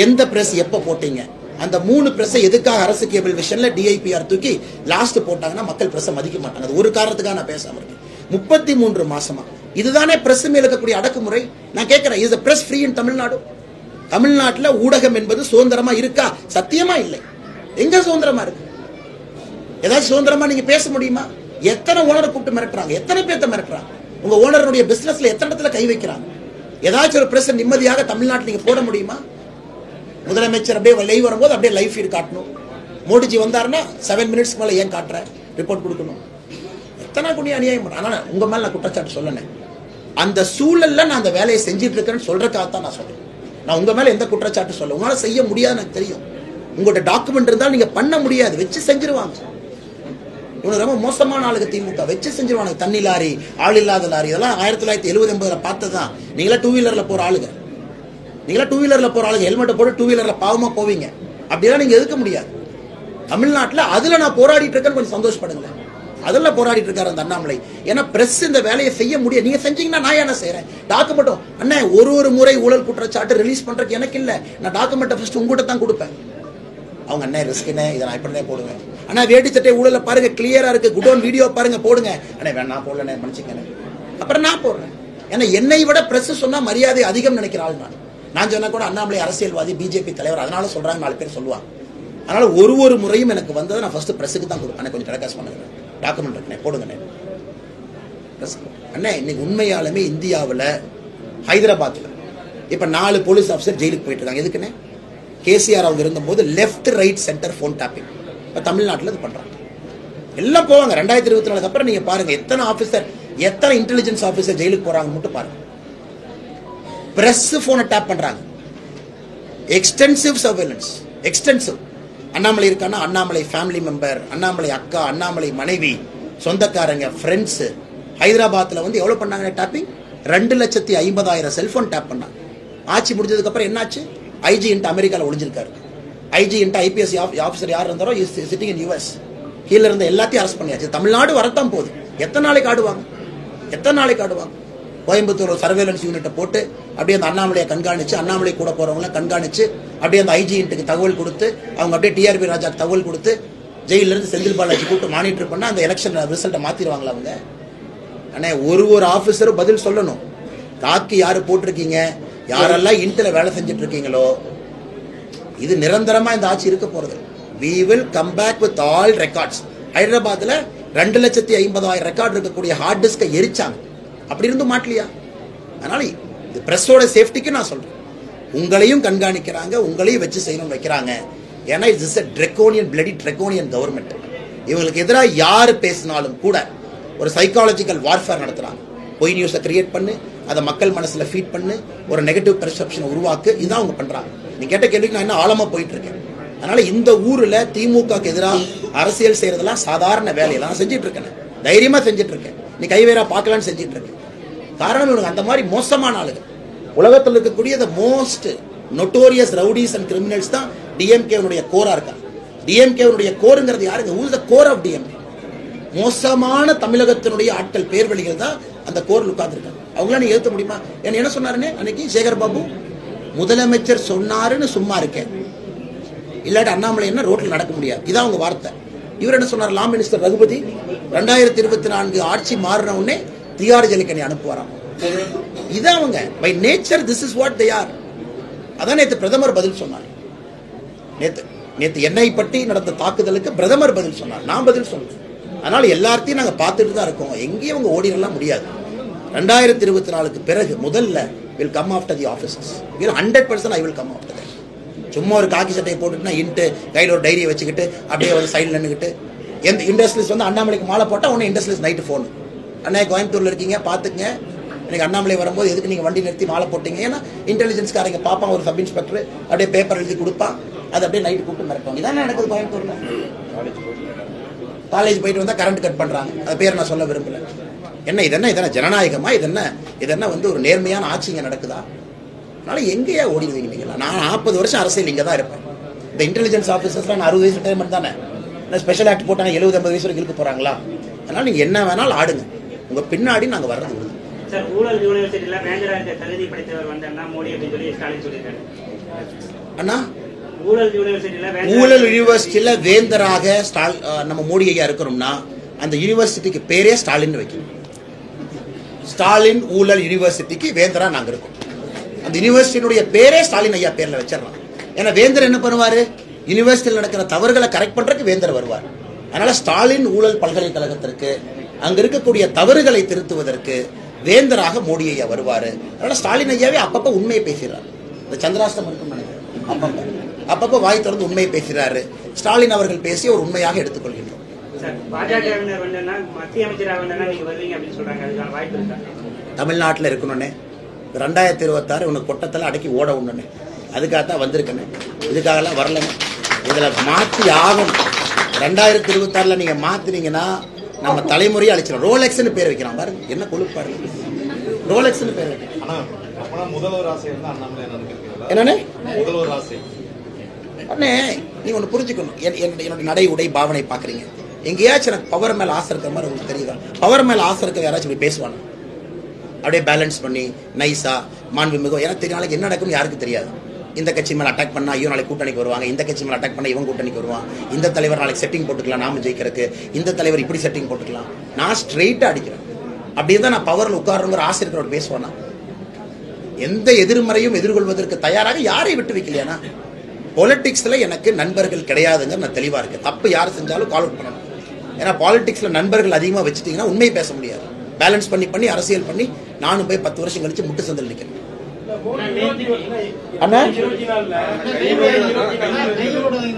எந்த பிரஸ் எப்ப போட்டீங்க, அந்த 3 பிரஸ் எதுக்காக அரசு கேபிள் விஷன்ல டிஐபிஆர் தூக்கி லாஸ்ட் போட்டாங்கன்னா மக்கள் பிரஸ் மதிக்க மாட்டாங்க. அது ஒரு காரணத்துக்காக நான் பேசாம இருக்கேன். 33 மாசமா இதுதானே பிரஸ் மேல இருக்கக்கூடிய அடக்குமுறை. நான் கேட்கிறேன், இஸ் பிரஸ் ஃப்ரீ இன் தமிழ்நாடு? தமிழ்நாட்டில் ஊடகம் என்பது சுதந்திரமா இருக்கா? சத்தியமா இல்லை. எங்க சுதந்திரமா இருக்கு? ஏதாவது சுதந்திரமா நீங்க பேச முடியுமா? எத்தனை ஓனரை கூப்பிட்டு மிரட்டுறாங்க, எத்தனை பேர்த்த மிரட்டுறாங்க, உங்க ஓனருடைய பிசினஸ்ல எத்தனை இடத்துல கை வைக்கிறாங்க. ஏதாச்சும் ஒரு பிரஸ் நிம்மதியாக தமிழ்நாட்டில் நீங்க போட முடியுமா? முதலமைச்சர் அப்படியே லைவ் வரும்போது அப்படியே லைவ் ஃபீட் காட்டணும். மோடிஜி வந்தாருன்னா 7 மினிட்ஸ் மேல ஏன் காட்டுறேன், ரிப்போர்ட் கொடுக்கணும். எத்தனை குடி அநியாயம். ஆனா உங்க மேல நான் குற்றச்சாட்டு சொல்லணும். அந்த சூழல்ல நான் அந்த வேலையை செஞ்சுட்டு இருக்கேன்னு சொல்றதுக்காகத்தான் நான் சொல்றேன். நான் உங்க மேல எந்த குற்றச்சாட்டு சொல்ல, உங்களால செய்ய முடியாது எனக்கு தெரியும். உங்களோட டாக்குமெண்ட் இருந்தாலும் நீங்க பண்ண முடியாது, வச்சு செஞ்சிருவாங்க. இவனுக்கு ரொம்ப மோசமான ஆளுக்கு திமுக வச்சு செஞ்சிருவாங்க. தண்ணி லாரி, ஆள் இல்லாத லாரி, இதெல்லாம் 1970-80 பார்த்ததுதான். நீங்களா 2 வீலர்ல போற ஆளுங்க, ஹெல்மெட்டை போட்டு 2 வீலர்ல பாவமா போவீங்க. அப்படியெல்லாம் நீங்க எதுக்க முடியாது. தமிழ்நாட்டில் அதுல நான் போராடிட்டு இருக்கேன்னு கொஞ்சம் சந்தோஷப்படுங்க. அதுல போராடிட்டு இருக்காரு அந்த அண்ணாமலை. ஏன்னா பிரஸ் இந்த வேலையை செய்ய முடியாது. நீங்க செஞ்சீங்கன்னா நான் என்ன செய்யறேன்? டாக்குமெண்ட் அண்ணே ஒரு முறை ஊழல் குற்றச்சாட்டு ரிலீஸ் பண்றதுக்கு எனக்கு இல்ல. நான் டாக்குமெண்ட் ஃபர்ஸ்ட் உங்ககிட்ட தான் கொடுப்பேன். அவங்க அண்ணே ரிஸ்க்னே, இதை நான் இப்படினே போடுவேன். ஆனா வேட்டி சட்டை ஊழல பாருங்க, கிளியரா இருக்கு, குடோன் வீடியோ பாருங்க, போடுங்க. அண்ணே வேணா நான் போடலண்ணே, மன்னிச்சுக்கண்ணே. அப்புறம் நான் போடுறேன். ஏன்னா என்னை விட பிரஸ் சொன்னா மரியாதை அதிகம் நினைக்கிற ஆள் நான் சொன்னா கூட அண்ணாமலை அரசியல்வாதி, பிஜேபி தலைவர், அதனால சொல்றாங்க 4 பேர் சொல்லுவாங்க. அதனால ஒரு முறையும் எனக்கு வந்ததை நான் ஃபர்ஸ்ட் பிரஸுக்கு தான் கொடுப்பேன். கொஞ்சம் டெலிகாஸ்ட் பண்ணுங்க, டாக்குமெண்ட் இருக்குண்ணே போடுங்கண்ணே. அண்ணே இன்னைக்கு உண்மையாலுமே இந்தியாவில் ஹைதராபாத்ல இப்ப 4 போலீஸ் ஆஃபீஸர் ஜெயிலுக்கு போயிட்டு இருக்காங்க. எதுக்குண்ணே? கேசிஆர் அவங்க இருந்தபோது left right centre phone tapping. இப்ப தமிழ்நாட்டில் இது பண்றாங்க. எல்லாம் போவாங்க. 2024 அப்புறம் நீங்க பாருங்க எத்தனை ஆபீசர், எத்தனை இன்டெலிஜென்ஸ் ஆபீசர் ஜெயிலுக்கு போறாங்க மட்டும் பாருங்க. பிரஸ் போனை டேப் பண்றாங்க. Extensive surveillance, extensive. அண்ணாமலை இருக்கானா, அண்ணாமலை ஃபேமிலி மெம்பர், அண்ணாமலை அக்கா, அண்ணாமலை மனைவி, சொந்தக்காரங்க, ஃப்ரெண்ட்ஸ். ஹைதராபாத்ல வந்து எவ்வளவு பண்ணாங்க டாப்பிங்? 2,50,000 செல்போன் டேப் பண்ணாங்க. ஆட்சி முடிஞ்சதுக்கு அப்புறம் என்னாச்சு? ஐஜி அமெரிக்கால ஒளிஞ்சிருக்காரு. ஐஜி ஐபிஎஸ் ஆபீசர் யார் இருந்தாரோ சிட்டிங் இன் யூஎஸ். கீழே இருந்த எல்லாத்தையும் அரெஸ்ட் பண்ணியாச்சு. தமிழ்நாடு வரத்தான் போகுது. எத்தனை நாளைக்கு ஆடுவாங்க? கோயம்புத்தூர் சர்வேலன்ஸ் யூனிட்டை போட்டு அப்படியே அந்த அண்ணாமலையை கண்காணிச்சு, அண்ணாமலை கூட போறவங்களை கண்காணிச்சு, அப்படியே அந்த ஐஜிக்கு தகவல் கொடுத்து, அவங்க அப்படியே டிஆர்பி ராஜாக்கு தகவல் கொடுத்து, ஜெயில இருந்து செந்தில் பாலாஜி கூப்பிட்டு மானிட்டர் பண்ணா அந்த எலெக்ஷன் ரிசல்ட்டை மாத்திடுவாங்களா அவங்க? அண்ணே ஒரு ஆபீசரும் பதில் சொல்லணும். தாக்கி யாரு போட்டிருக்கீங்க, யாரெல்லாம் இன்ட்ல வேலை செஞ்சுட்டு இருக்கீங்களோ, இது நிரந்தரமா இந்த ஆட்சி இருக்க போறது. we will come back with all records. ஹைதராபாத்ல 2,50,000 ரெக்கார்ட் இருக்கக்கூடிய ஹார்ட் டிஸ்கை எரிச்சாங்க. அப்படி இருந்து மாட்டலையா? அதனால இது பிரஸோட சேஃப்டிக்கு நான் சொல்றேன். உங்களையும் கண்காணிக்கிறாங்க, உங்களையும் வச்சு செய்யணும் வைக்கிறாங்க. ஏன்னா it's a draconian, bloody draconian government. இவங்களுக்கு எதிராக யாரு பேசினாலும் கூட ஒரு சைக்காலஜிக்கல் வார்ஃபேர் நடத்துறாங்க. பொய் நியூஸை கிரியேட் பண்ணு, அதை மக்கள் மனசுல ஃபீட் பண்ணு, ஒரு நெகட்டிவ் பெர்செப்ஷனை உருவாக்கு. இதுதான் அவங்க பண்றாங்க. நீ கேட்ட கேள்விக்கு நான் என்ன ஆழமா போயிட்டு இருக்கேன். அதனால இந்த ஊர்ல திமுகக்கு எதிராக அரசியல் செய்யறதெல்லாம் சாதாரண வேலையெல்லாம் செஞ்சுட்டு இருக்கேன், தைரியமா செஞ்சுட்டு இருக்கேன். நீ கைவேறா பார்க்கலான்னு செஞ்சுட்டு இருக்கேன். காரணம் இவனுக்கு அந்த மாதிரி மோசமான ஆளுங்க உலகத்தில் இருக்கக்கூடிய the most notorious rowdies and criminals தான் டிஎம்கேனுடைய கோரா இருக்காங்க. டிஎம்கேனுடைய கோருங்கிறது யாருங்க? who is the core of DMK? மோசமான தமிழகத்தினுடைய ஆட்கள் பேர்வழிகள் தான் அந்த கோரில் உட்கார்ந்துருக்காங்க. அவங்களாம் நீ எழுத்த முடியுமா? என்ன சொன்னாருன்னு அன்னைக்கு சேகர் பாபு, முதலமைச்சர் சொன்னாருன்னு சும்மா இருக்கேன், இல்லாட்டி அண்ணாமலை என்ன ரோட்ல நடக்க முடியாது, இதான் அவங்க வார்த்தை. இவர் என்ன சொன்னார்? லா மினிஸ்டர் ரகுபதி 2024 ஆட்சி மாறின உடனே திகார் ஜெலிக்கணி அனுப்புவாராம். இதான் அவங்க by nature, this is what they are. அதான் நேற்று பிரதமர் பதில் சொன்னார். நேற்று என்னை பற்றி நடந்த தாக்குதலுக்கு பிரதமர் பதில் சொன்னார், நான் பதில் சொன்னேன். அதனால எல்லாத்தையும் நாங்கள் பார்த்துட்டு தான் இருக்கோம். எங்கேயும் அவங்க ஓடிடலாம் முடியாது. 2024 பிறகு முதல்ல will come after the officers. 100% I will come after that. சும்மா ஒரு காக்கி சட்டையை போட்டுட்டு இன்ட்டு கையில் ஒரு டைரியை வச்சுக்கிட்டு அப்படியே ஒரு சைடில் நின்றுக்கிட்டு எந்த இண்டஸ்ட்ரியல்ஸ் வந்து அண்ணாமலைக்கு மாலை போட்டால் ஒன்று இண்டஸ்ட்ரியல்ஸ் நைட்டு ஃபோனு, அண்ணா கோயம்புத்தூரில் இருக்கீங்க பார்த்துக்குங்க, எனக்கு அண்ணாமலை வரும்போது எதுக்கு நீங்கள் வண்டி நிறுத்தி மாலை போட்டீங்க? ஏன்னா இன்டெலிஜென்ஸ்காரங்க பார்ப்பான், ஒரு சப் இன்ஸ்பெக்டர் அப்படியே பேப்பர் எழுதி கொடுப்பான், அது அப்படியே நைட்டு கூப்பிட்டு மிரட்டுவாங்க. இதான் நடக்குது கோயம்புத்தூரில். காலேஜ் போயிட்டு வந்தால் கரண்ட் கட் பண்ணுறாங்க. அது பேர் நான் சொல்ல விரும்பல. இதென்ன ஜனநாயகமா? இதென்ன வந்து ஒரு நேர்மையான ஆட்சி இங்கே நடக்குதா? அதனால எங்கேயா ஓடிடுவீங்க நீங்களா? நான் 40 வருஷம் அரசியல் இங்கே தான் இருப்பேன். இந்த இன்டெலிஜென்ஸ் ஆஃபீஸர்ஸ்லாம் 60 வயசு ரிட்டைர்மெண்ட் தானே, ஸ்பெஷல் ஆக்ட் போட்டாங்க 70-80 வயசு வரைக்கும் இழுக்க போறாங்களா? அதனால நீங்க என்ன வேணாலும் ஆடுங்க, உங்க பின்னாடி நாங்க வர்றது. சார், ஊழல் யூனிவர்சிட்டியில வேந்தரா தகுதி படைத்தவர் வந்தா மோடி அப்படின்னு சொல்லி ஸ்டாலின் சொல்லியிருக்காரு. அண்ணா, ஊழல் யூனிவர்சிட்டியில வேந்தராக நம்ம மோடி ஐயா இருக்கணும்னா அந்த யூனிவர்சிட்டிக்கு பேரே ஸ்டாலின் வைக்கணும். ஸ்டாலின் ஊழல் யூனிவர்சிட்டிக்கு வேந்தரா நாங்க இருக்கோம். அந்த யூனிவர்சிட்டியினுடைய பேரே ஸ்டாலின் ஐயா பேர்ல வச்சிடலாம். ஏன்னா வேந்தர் என்ன பண்ணுவாரு? யூனிவர்சிட்டியில் நடக்கிற தவறுகளை கரெக்ட் பண்றதுக்கு வேந்தர் வருவார். அதனால ஸ்டாலின் ஊழல் பல்கலைக்கழகத்திற்கு அங்க இருக்கக்கூடிய தவறுகளை திருத்துவதற்கு வேந்தராக மோடி ஐயா வருவாரு. அதனால ஸ்டாலின் ஐயாவே அப்பப்ப உண்மையை பேசுறாரு. இந்த சந்திராஷ்டம் இருக்கும் நினைக்கிறேன், அப்பப்ப வாய் திறந்து உண்மையை பேசுறாரு. ஸ்டாலின் அவர்கள் பேசி ஒரு உண்மையாக எடுத்துக்கொள்கின்றோம். தமிழ்நாட்டில் இருக்கணும்னே 2026 உனக்கு கொட்டத்தில் அடக்கி ஓட உடனே அதுக்காகத்தான் வந்திருக்கேன். இதுக்காகலாம் வரலன்னு இதுல மாற்றி ஆகும். 2026 நீங்க மாத்தினீங்கன்னா நம்ம தலைமுறையை அழிச்சிடும். ரோலெக்ஸ்னு பேர் வைக்கிறான் பாருங்க, என்ன கொழுப்பாரு. ரோலெக்ஸ்னு பேர் வைக்கிறான். என்னன்னு முதல்வர் ஆசை அண்ணே, நீ ஒன்று புரிஞ்சுக்கணும். என்னோட நடை உடை பாவனை பாக்குறீங்க, எங்கேயாச்சும் எனக்கு பவர் மேல ஆசை இருக்கிற மாதிரி உங்களுக்கு தெரியுதா? பவர் மேல ஆசை இருக்க யாராச்சும் இப்படி பேசுவாங்க? அப்படியே பேலன்ஸ் பண்ணி நைஸா மாண்புமிகு எனக்கு தெரியும். நாளைக்கு என்ன நடக்கும்னு யாருக்கு தெரியாது. இந்த கட்சி மேல அட்டாக் பண்ணா ஐயோ நாளைக்கு கூட்டணிக்கு வருவாங்க, இந்த கட்சி மேல அட்டாக் பண்ணா இவங்க கூட்டணிக்கு வருவான், இந்த தலைவர் நாளைக்கு செட்டிங் போட்டுக்கலாம் நாம ஜெயிக்கிறதுக்கு, இந்த தலைவர் இப்படி செட்டிங் போட்டுக்கலாம். நான் ஸ்ட்ரெயிட்டா அடிக்கிறேன். அப்படியே தான் நான் பவர்ல உட்காருங்கிற ஆசை இருக்கிறவங்க பேசுவானா? எந்த எதிர்மறையும் எதிர்கொள்வதற்கு தயாராக யாரை விட்டு வைக்கலையானா? பாலிடிக்ஸ்ல எனக்கு நண்பர்கள் கிடையாதுங்க, நான் தெளிவா இருக்கேன். தப்பு யார் செஞ்சாலும் கால் அவுட் பண்ணணும். ஏன்னா பாலிடிக்ஸ்ல நண்பர்கள் அதிகமா வச்சுட்டீங்கன்னா உண்மையை பேச முடியாது. பேலன்ஸ் பண்ணி அரசியல் பண்ணி நானும் போய் 10 வருஷம் கழிச்சு முட்டு சந்தல் நிக்கிறேன். அண்ணா,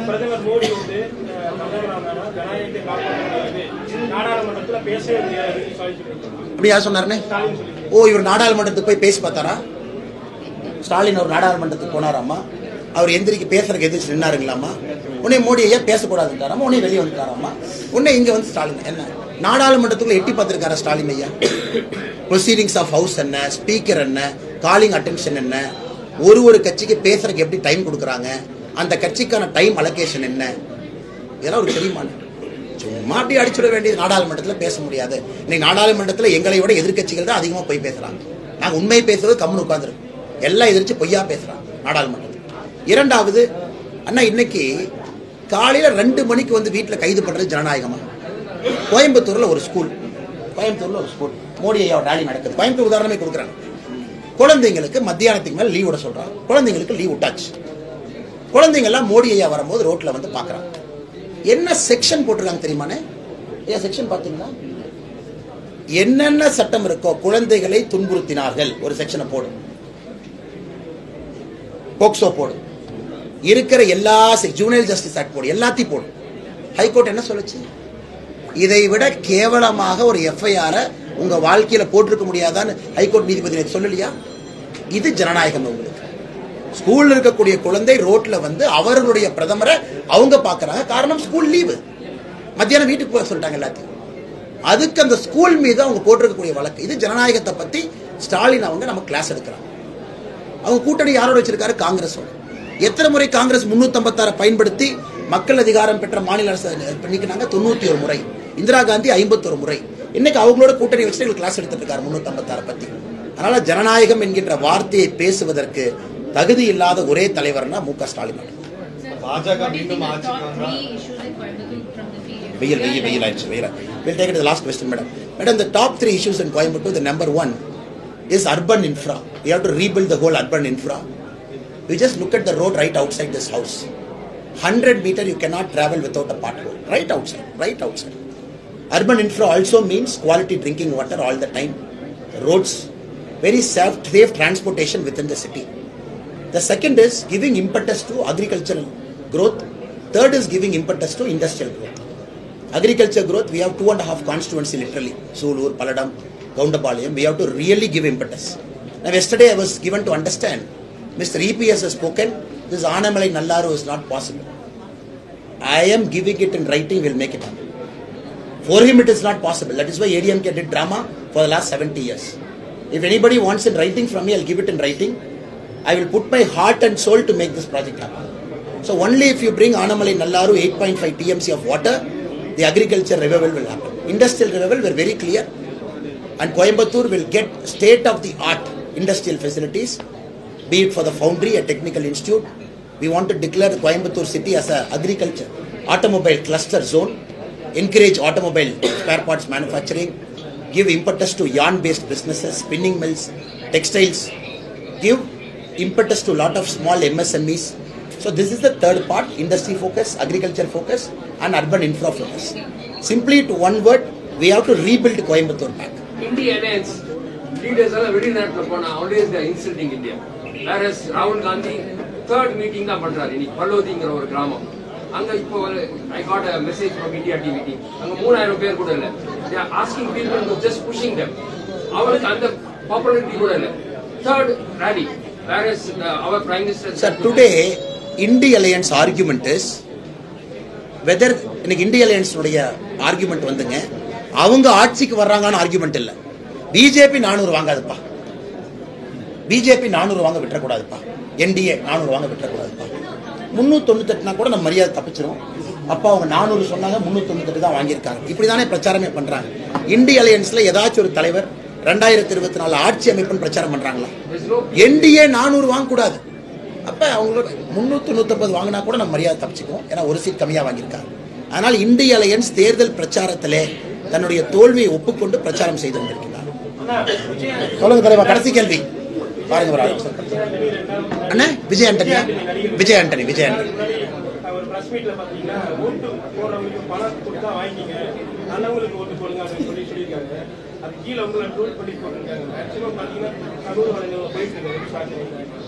பிரதமர் மோடி வந்து அப்படி யார் சொன்னாருன்னு? ஓ, இவர் நாடாளுமன்றத்துக்கு போய் பேசி பார்த்தாரா? ஸ்டாலின் ஒரு நாடாளுமன்றத்துக்கு போனாராமா, அவர் எந்திரிக்கு பேசுறதுக்கு எதிர்த்து நின்னாருங்களாமா, உடனே மோடி ஐயா பேசக்கூடாதுன்றாராமா, உடனே வெளியே வந்துட்டாராமா, உடனே இங்க வந்து ஸ்டாலின் என்ன நாடாளுமன்றத்துக்குள்ள எட்டி பார்த்திருக்காரா ஸ்டாலின் ஐயா? ப்ரொசீடிங்ஸ் ஆஃப் ஹவுஸ் என்ன, ஸ்பீக்கர் என்ன, காலிங் அட்டென்ஷன் என்ன, ஒரு கட்சிக்கு பேசுறதுக்கு எப்படி டைம் கொடுக்குறாங்க, அந்த கட்சிக்கான டைம் அலோகேஷன் என்ன, இதெல்லாம் ஒரு தெரியுமா? சும்மா அப்படி அடிச்சுட வேண்டியது. நாடாளுமன்றத்தில் பேச முடியாது. இன்னைக்கு நாடாளுமன்றத்தில் எங்களை விட எதிர்கட்சிகள் தான் அதிகமாக போய் பேசுறாங்க. நாங்கள் உண்மை பேசுறது கம்முன்னு உட்காந்துருக்கோம். எல்லாம் எதிர்த்து பொய்யா பேசுறாங்க நாடாளுமன்றத்தில். இரண்டாவது, அண்ணா இன்னைக்கு காலையில 2 மணிக்கு வந்து வீட்டில் கைது பண்றது ஜனநாயகமா? கோயம்புத்தூர்ல ஒரு ஸ்கூல் மோடி ஐயா ரேலி நடக்குது. கோயம்புத்தூர் உதாரணமே கொடுக்குறாங்க. குழந்தைங்களுக்கு மத்தியானத்துக்கு மேல லீவ் விட சொல்றாங்க. குழந்தைங்களுக்கு லீவ் விட்டாச்சு. குழந்தைங்க எல்லாம் மோடி ஐயா வரும்போது ரோட்ல வந்து பாக்குறாங்க. என்ன செக்ஷன் போட்டிருக்காங்க தெரியுமானே? செக்ஷன் பாத்தீங்களா? என்னென்ன சட்டம் இருக்கோ, குழந்தைகளை துன்புறுத்தினார்கள் ஒரு செக்ஷனை போடு, போக்சோ போடு, இருக்கிற எல்லா ஜூனியர் ஜஸ்டிஸ் ஆக்ட் போடு, எல்லாத்தையும் போடு. ஹைகோர்ட் என்ன சொல்லுச்சு? இதை விட கேவலமாக ஒரு எஃப்ஐஆர் உங்க வாழ்க்கையில போட்டிருக்க முடியாதான்னு ஹைகோர்ட் நீதிபதி சொல்லலையா? இது ஜனநாயகம் உங்களுக்கு. ஸ்கூல்ல இருக்கக்கூடிய குழந்தை ரோட்ல வந்து அவர்களுடைய பிரதமரை அவங்க பாக்குறாங்க. காரணம் ஸ்கூல் லீவு, மத்தியானம் வீட்டுக்கு போக சொல்லிட்டாங்க எல்லாத்தையும். அதுக்கு அந்த ஸ்கூல் மீது அவங்க போட்டிருக்கக்கூடிய வழக்கு. இது ஜனநாயகத்தை பத்தி ஸ்டாலின் அவங்க நம்ம கிளாஸ் எடுக்கிறாங்க. அவங்க கூட்டணி யாரோட வச்சிருக்காரு? காங்கிரஸோட. எத்தனை முறை காங்கிரஸ் 356 பயன்படுத்தி மக்கள் அதிகாரம் பெற்ற மாநில அரசு பண்ணிக்கினாங்க? 91 முறை. இந்திரா காந்தி 51 முறை. இன்னைக்கு அவங்களோட கூட்டணி வச்சு கிளாஸ் எடுத்துட்டு இருக்காரு 356 பத்தி. அதனால ஜனநாயகம் என்கின்ற வார்த்தையை பேசுவதற்கு தகுதி இல்லாத ஒரே தலைவர்னா மு.க. ஸ்டாலின். பாஜக மீண்டும் ஆட்சிக்கு வந்தா வெயில் ஆயிடுச்சு. We'll take it to the last question, madam. Madam, the top 3 issues in Coimbatore, the number 1 is urban infra. We have to rebuild the whole urban infra. We just look at the road right outside this house. 100 meter you cannot travel without a pothole. Right outside. Urban infra also means quality drinking water all the time. Roads, very safe transportation within the city. The second is giving impetus to agricultural growth. Third is giving impetus to industrial growth. Agriculture growth, we have 2.5 constituency literally. Sulur, Paladam, Goundapalayam. We have to really give impetus. Now yesterday I was given to understand, Mr. EPS has spoken, this Anamalai Nallaru is not possible. I am giving it in writing, we'll make it happen. For him it is not possible. That is why ADMK did drama for the last 70 years. If anybody wants in writing from me, I'll give it in writing. I will put my heart and soul to make this project happen. So only if you bring Anamalai Nallaru 8.5 TMC of water, the agriculture revival will happen. Industrial revival, we're very clear. And Coimbatore will get state-of-the-art industrial facilities, be it for the foundry, a technical institute. We want to declare Coimbatore city as an agriculture, automobile cluster zone, encourage automobile spare parts manufacturing, give impetus to yarn-based businesses, spinning mills, textiles, give impetus to a lot of small MSMEs. So this is the third part, industry focus, agriculture focus and urban infra focus. Simply to one word, we have to rebuild Coimbatore back. India alliance leaders are very not always they are insulting India. Whereas Rahul Gandhi third meeting தான் பண்றாரு. இன்னைக்கு பல்லோதிங்கிற ஒரு கிராமம். அங்க இப்போ I got a message from India TV meeting. அங்க 3000 பேர் கூட இல்ல. They are asking people to just pushing them. அவங்களுக்கு அந்த popularity கூட இல்ல. Third rally. Whereas our prime minister. Sir, today India alliance argument is whether இன்னைக்கு இந்திய அலையன்ஸ் உடைய ஆர்குமெண்ட் வந்துங்க, அவங்க ஆட்சிக்கு வர்றாங்கன்னு ஆர்குமெண்ட் இல்ல. பிஜேபி 400 வாங்காதுப்பா, பிஜேபி 400 வாங்க விட்டுறக்கூடாதுப்பா, என்டிஏ 400 வாங்க விட்டுறக்கூடாதுப்பா. 398 கூட நம்ம மரியாதை தப்பிச்சிரும். அப்பா அவங்க 400 சொன்னாங்க, 398 தான் வாங்கியிருக்காங்க. இப்படிதானே பிரச்சாரமே பண்றாங்க. இந்திய அலையன்ஸ்ல ஏதாச்சும் ஒரு தலைவர் 2024 ஆட்சி அமைப்புன்னு பிரச்சாரம் பண்றாங்களா? என்டிஏ 400 வாங்க கூடாது. அப்ப அவங்களோட 390 வாங்கினா கூட நம்ம மரியாதை தப்பிச்சுக்குவோம். ஏன்னா ஒரு சீட் கம்மியா வாங்கியிருக்காங்க. அதனால் இந்திய அலையன்ஸ் தேர்தல் பிரச்சாரத்திலே தன்னுடைய தோல்வியை ஒப்புக்கொண்டு பிரச்சாரம் செய்து கொண்டிருக்கிறார். சொல்லுங்க தலைவா, கடைசி கேள்வி பாருங்க. ஒரு அண்ணா விஜய் ஆண்டனி ஒரு பிரஸ் மீட்ல பாத்தீங்கன்னா ஓட்டு போறவங்களுக்கு பணம் கொடுத்தா வாங்கிங்க, நல்லவங்களுக்கு ஓட்டு போடுங்க அப்படின்னு சொல்லியிருக்காங்க. அது கீழே உங்களை ட்ரோல் பண்ணி போட்டிருக்காங்க. மேக்சிமம் பாத்தீங்கன்னா சமூக வலைதளம் போயிட்டு இருக்கு.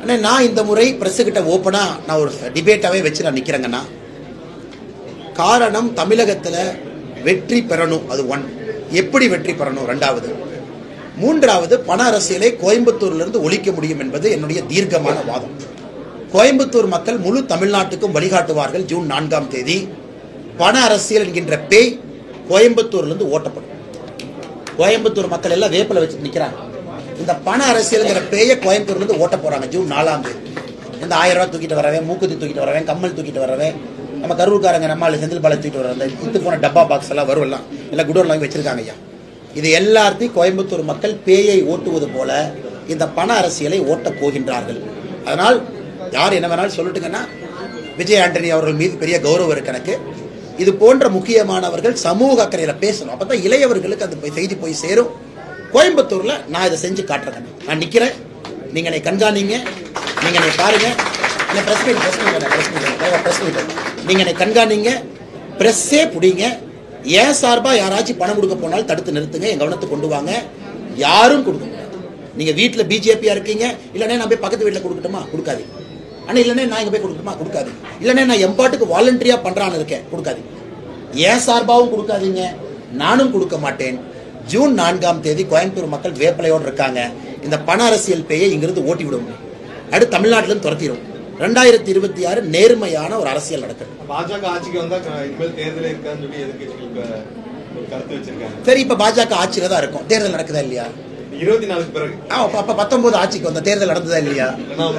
அண்ணா நான் இந்த முறை பிரஸ் கிட்ட ஓப்பனா நான் ஒரு டிபேட்டாவே வச்சு நான் நிக்கிறேங்கன்னா, காரணம் தமிழகத்துல வெற்றி பெறணும், அது 1. எப்படி வெற்றி பெறணும் 2வது, 3வது பண அரசியலை கோயம்புத்தூர்ல இருந்து ஒழிக்க முடியும் என்பது என்னுடைய தீர்க்கமான வாதம். கோயம்புத்தூர் மக்கள் முழு தமிழ்நாட்டுக்கும் வழிகாட்டுவார்கள். ஜூன் 4ஆம் தேதி பண அரசியல் என்கின்ற பேய் கோயம்புத்தூர்ல இருந்து ஓட்டப்படும். கோயம்புத்தூர் மக்கள் எல்லாம் வேப்பில வச்சு நிக்கிறாங்க. இந்த பண அரசியல்ங்கிற பேயை கோயம்புத்தூர்ல இருந்து ஓட்ட போறாங்க ஜூன் 4ஆம் தேதி. இந்த 1000 ரூபாய் தூக்கிட்டு வரவேன், மூக்குத்தி தூக்கிட்டு வரவேன், கம்மல் தூக்கிட்டு வரவேன், நம்ம கரூர்காரங்க நம்மால் செந்தில் பாலை தூக்கிட்டு வர இத்து போன டப்பா பாக்ஸ் எல்லாம் வருவலாம் எல்லாம் குடோன்ல வாங்கி வச்சிருக்காங்க ஐயா. இது எல்லாத்தையும் கோயம்புத்தூர் மக்கள் பேயை ஓட்டுவது போல இந்த பண அரசியலை ஓட்டப் போகின்றார்கள். அதனால் யார் என்ன வேணாலும் சொல்லட்டுங்கன்னா, விஜய் ஆண்டனி அவர்கள் மீது பெரிய கௌரவம் இருக்கு எனக்கு. இது போன்ற முக்கியமானவர்கள் சமூக அக்கறையில பேசணும். அப்பதான் இளையவர்களுக்கு அந்த செய்தி போய் சேரும். கோயம்புத்தூர்ல நான் இதை செஞ்சு காட்டுறேன். நான் நிக்கிறேன், நீங்க என்னை கண்காணிங்க, நீங்க என்னை பாருங்க. நீங்க என்னை கண்காணிங்க, பிரஸ்ஸே புடிங்க. ஏன் சார்பா யாராச்சும் பணம் கொடுக்க போனாலும் தடுத்து நிறுத்துங்க, என் கவனத்துக்கு கொண்டு வாங்க. யாரும் கொடுக்க முடியாது. நீங்க வீட்டுல பிஜேபியா இருக்கீங்க, இல்லைன்னா நான் போய் பக்கத்து வீட்டுல கொடுக்கட்டுமா? கொடுக்காது. ஆனா இல்லைன்னா நான் இங்க போய் கொடுக்கட்டுமா? கொடுக்காது. இல்லைன்னா நான் எம்பாட்டுக்கு வாலண்டரியா பண்றான்னு இருக்கேன், கொடுக்காது. ஏன் சார்பாவும் கொடுக்காதீங்க, நானும் கொடுக்க மாட்டேன். ஜூன் 4ஆம் தேதி கோயம்புத்தூர் மக்கள் வேப்பலையோடு இருக்காங்க. இந்த பண அரசியல் பேயை இங்கிருந்து ஓட்டி விட முடியும். அடுத்து தமிழ்நாட்டிலும் துரத்திடும். 2026 நேர்மையான ஒரு அரசியல் நடக்கும். பாஜக ஆட்சிக்கு வந்தா இனிமேல் தேர்தலே இருக்கான்னு சொல்லி எதிர்க்கட்சிகள் ஒரு கருத்து வச்சிருக்காங்க. சரி, இப்ப பாஜக ஆட்சியில தான் இருக்கும். தேர்தல் நடக்குதா இல்லையா? 24 பிறகு. அப்ப 19 ஆட்சிக்கு வந்த தேர்தல் நடந்ததா இல்லையா?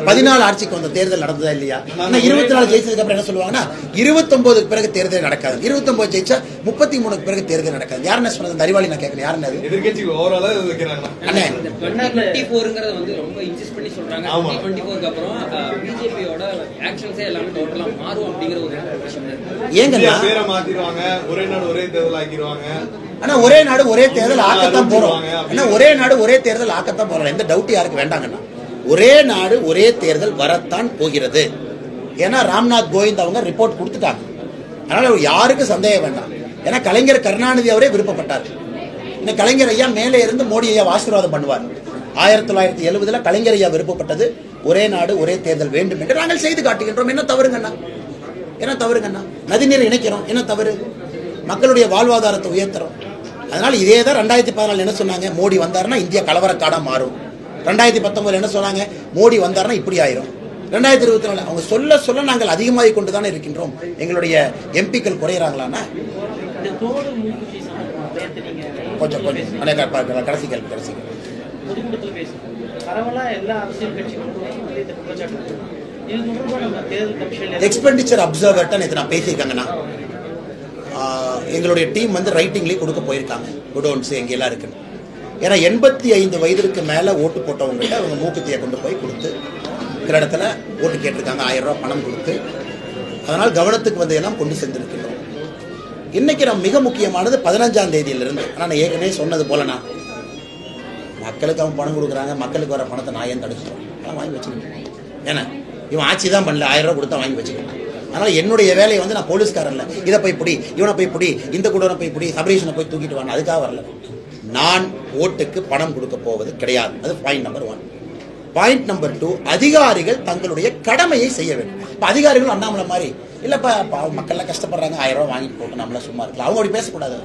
14 ஆட்சிக்கு வந்த தேர்தல் நடந்ததா இல்லையா? 24 ஜெயிச்சதுக்கு அப்புறம் என்ன சொல்லுவாங்கன்னா 29 பிறகு தேர்தல் நடக்காது. 29 ஜெயிச்சா 33 பிறகு தேர்தல் நடக்காது. யாருன்னு சொன்னது? அந்த அறிவாளி நான் கேட்கிறேன். யாருன்னு? எதிர்க்கட்சிகள் ஓவராலா வைக்கிறாங்க. அண்ணே 2024ங்கறத வந்து ரொம்ப இன்சிஸ்ட் பண்ணி சொல்றாங்க. 2024க்கு அப்புறம் பிஜேபியோட ஆக்ஷன்ஸே எல்லாமே டோட்டலா மாறும் அப்படிங்கிற ஒரு விஷயம் இருக்கு. ஏங்கண்ணா பேரை மாத்திடுவாங்க, ஒரே நாடு ஒரே தேர்தல் ஆக்கிடுவாங்க. ஆனா ஒரே நாடு ஒரே தேர்தல் ஆக்கத்தான் போறோம். ஆனா ஒரே நாடு ஒரே தேர்தல் ஆக்கத்தான் போறோம். எந்த டவுட் யாருக்கு வேண்டாங்கண்ணா. ஒரே நாடு ஒரே தேர்தல் வரத்தான் போகிறது. ஏன்னா ராம்நாத் கோவிந்த் அவங்க ரிப்போர்ட் கொடுத்துட்டாங்க. அதனால யாருக்கும் சந்தேகம் வேண்டாம். ஏன்னா கலைஞர் கருணாநிதி அவரே விருப்பப்பட்டார். இந்த கலைஞர் ஐயா மேலே இருந்து மோடி ஐயா ஆசீர்வாதம் பண்ணுவார். 1970 கலைஞர் ஐயா விருப்பப்பட்டது ஒரே நாடு ஒரே தேர்தல் வேண்டும் என்று நாங்கள் செய்து காட்டுகின்றோம். என்ன தவறுங்கண்ணா? என்ன தவறுங்கண்ணா? நதிநீர் இணைக்கிறோம். என்ன தவறு? மக்களுடைய வாழ்வாதாரத்தை உயர்த்துறோம். அதனால இதே தான் 2014 என்ன சொன்னாங்க? மோடி வந்தாருன்னா இந்தியா கலவரக்காடா மாறும். 2019 என்ன சொன்னாங்க? மோடி வந்தாருன்னா இப்படி ஆயிரும். 2024 அவங்க சொல்ல சொல்ல நாங்கள் அதிகமாகி கொண்டு தானே இருக்கின்றோம். எங்களுடைய எம்பிக்கள் குறையிறாங்களான்னா கொஞ்சம் கடைசி கேள்வி. எக்ஸ்பெண்டிச்சர் அப்சர்வர்ட்ட நேற்று நான் பேசியிருக்காங்கண்ணா. எங்களுடைய டீம் வந்து ரைட்டிங்லேயே கொடுக்க போயிருக்காங்க. குடோன்ஸ் எங்கெல்லாம் இருக்குன்னு. ஏன்னா 85 வயதிற்கு மேலே ஓட்டு போட்டவங்ககிட்ட அவங்க மூக்குத்தியை கொண்டு போய் கொடுத்து சில இடத்துல ஓட்டு கேட்டிருக்காங்க. 1000 ரூபாய் பணம் கொடுத்து. அதனால் கவனத்துக்கு வந்ததெல்லாம் கொண்டு சென்றிருக்கின்றோம். இன்னைக்கு நம்ம மிக முக்கியமானது 15ஆம் தேதியிலிருந்து. நான் ஏற்கனவே சொன்னது போலண்ணா, மக்களுக்கு அவங்க பணம் கொடுக்குறாங்க. மக்களுக்கு வர பணத்தை நான் ஏன் தடுக்கிறோம்? அதெல்லாம் வாங்கி வச்சுக்கிட்டேன். ஏன்னா இவன் ஆட்சி தான் பண்ணல, 1000 ரூபாய் கொடுத்தா வாங்கி வச்சுக்கிட்டேன். அதனால என்னுடைய வேலையை வந்து நான் போலீஸ்காரன் இல்லை. இதை போய் பிடி, இவனை போய் பிடி, இந்த குடோனை போய் பிடி, சபரீஷனை போய் தூக்கிட்டு வாங்க, அதுக்காக வரல. நான் ஓட்டுக்கு பணம் கொடுக்க போவது கிடையாது. அது பாயிண்ட் நம்பர் 1. பாயிண்ட் நம்பர் 2, அதிகாரிகள் தங்களுடைய கடமையை செய்ய வேண்டும். இப்போ அதிகாரிகள் அண்ணாமலை மாதிரி இல்லப்பா மக்கள்லாம் கஷ்டப்படுறாங்க, 1000 ரூபாய் வாங்கிட்டு போட்டு நம்மள சும்மா இருக்கலாம், அவங்க அப்படி பேசக்கூடாது.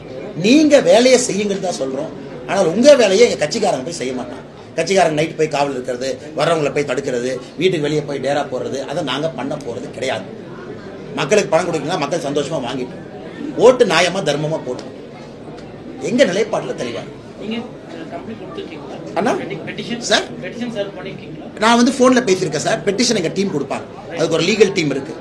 நீங்க வேலையை செய்யுங்கன்னு தான் சொல்றோம். ஆனால் உங்க வேலையை எங்க கட்சிக்காரங்க போய் செய்ய மாட்டாங்க. கட்சிக்காரங்க நைட் போய் காவல் இருக்கிறது, வர்றவங்களை போய் தடுக்கிறது, வீட்டுக்கு வெளியே போய் டேரா போடுறது, அதை நாங்க பண்ண போறது கிடையாது. மக்களுக்கு பணம் கொடுக்கலாம், மக்கள் சந்தோஷமா வாங்கிட்டு ஓட்டு நியாயமா தர்மமா போட்டு எங்க நிலைப்பாட்டுல தெளிவா. சார் நான் வந்து போன்ல பேசியிருக்கேன் சார். பெட்டிஷன் எங்க டீம் கொடுப்பாங்க. அதுக்கு ஒரு லீகல் டீம் இருக்கு.